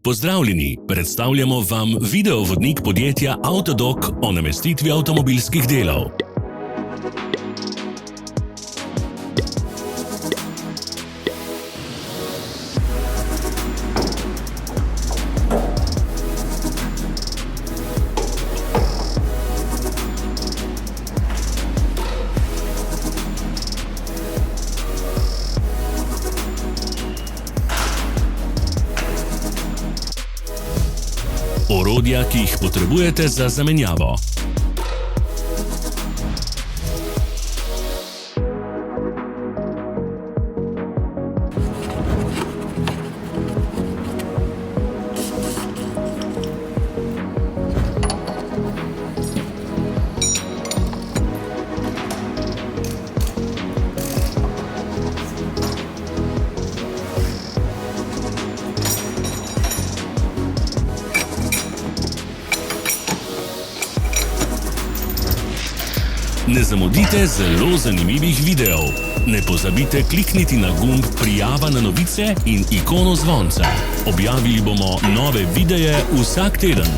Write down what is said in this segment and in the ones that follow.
Pozdravljeni, predstavljamo vam videovodnik podjetja Avtodok o namestitvi avtomobilskih delov. Orodja, ki jih potrebujete za zamenjavo. Ne zamudite zelo zanimivih videov. Ne pozabite klikniti na gumb Prijava na novice in ikono zvonca. Objavili bomo nove videe vsak teden.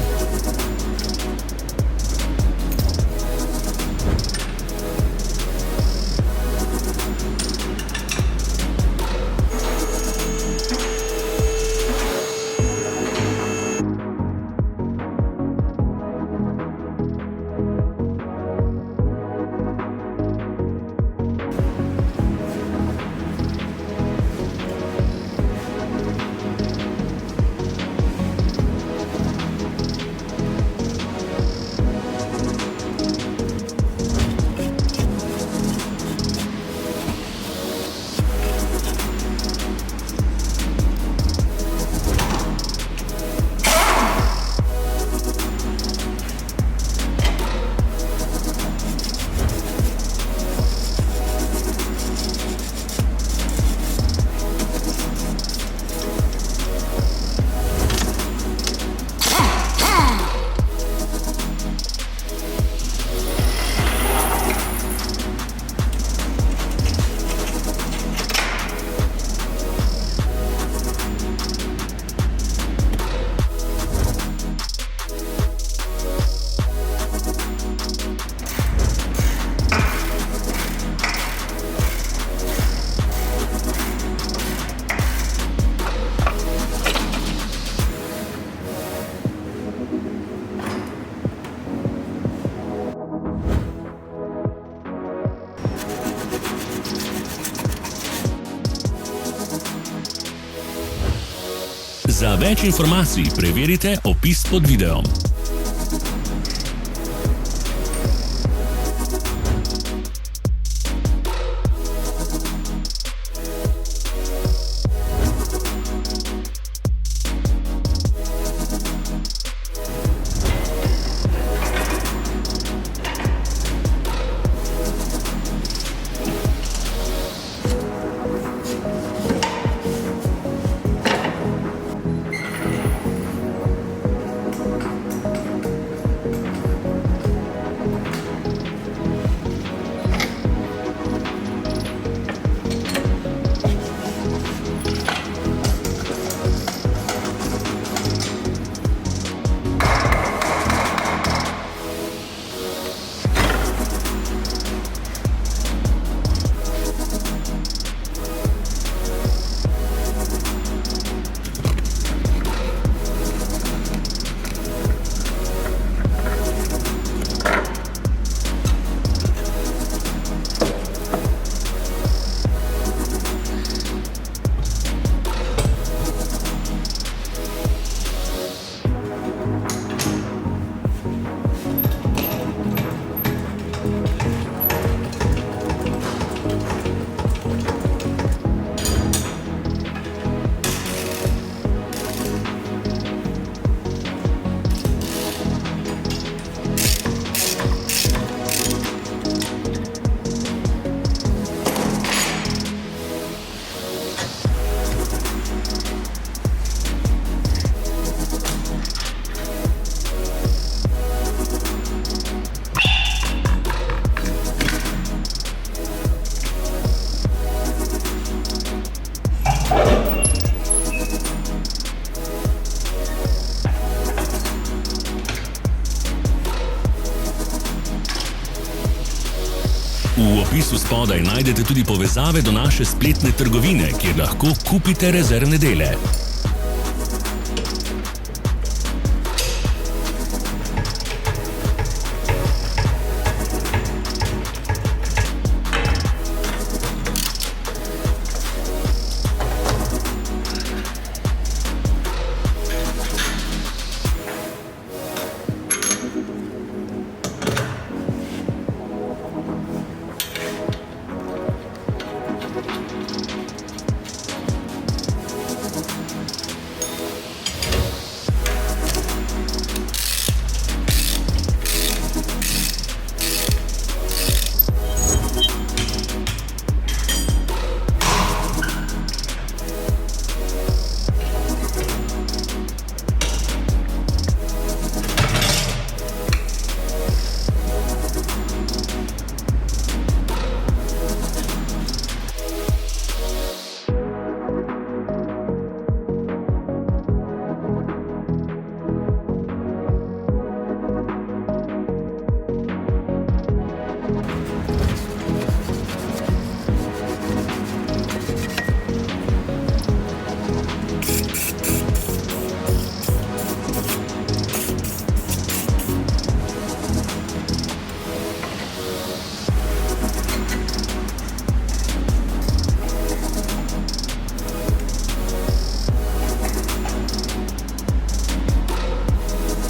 Za več informacij preverite opis pod videom. opisu spodaj najdete tudi povezave do naše spletne trgovine, kjer lahko kupite rezervne dele.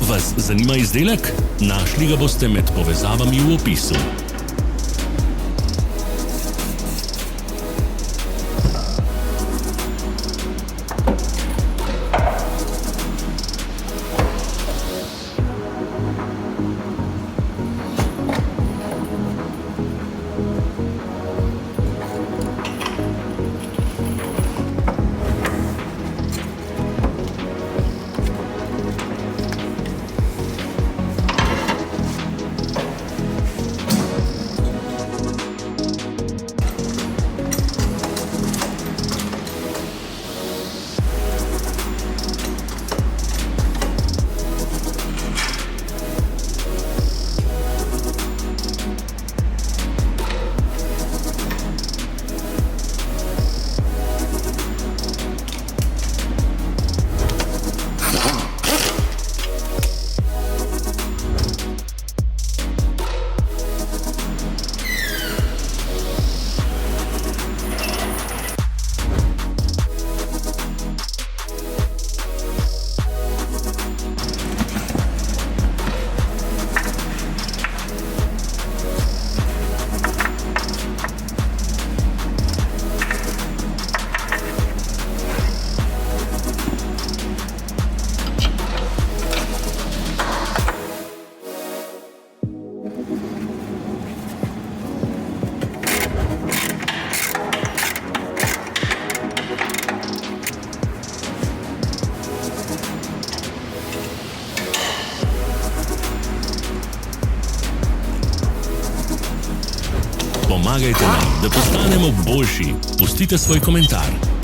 Vas zanima izdelek? Našli ga boste med povezavami v opisu. Pomagajte nam, da postanemo boljši. Pustite svoj komentar.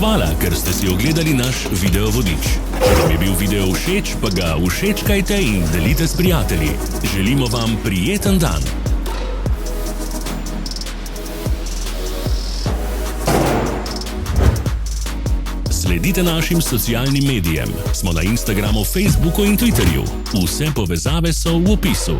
Hvala, ker ste si ogledali naš video vodič. Če vam je bil video všeč, pa ga všečkajte in delite s prijatelji. Želimo vam prijeten dan. Sledite našim socialnim medijem. Smo na Instagramu, Facebooku in Twitterju. Vse povezave so v opisu.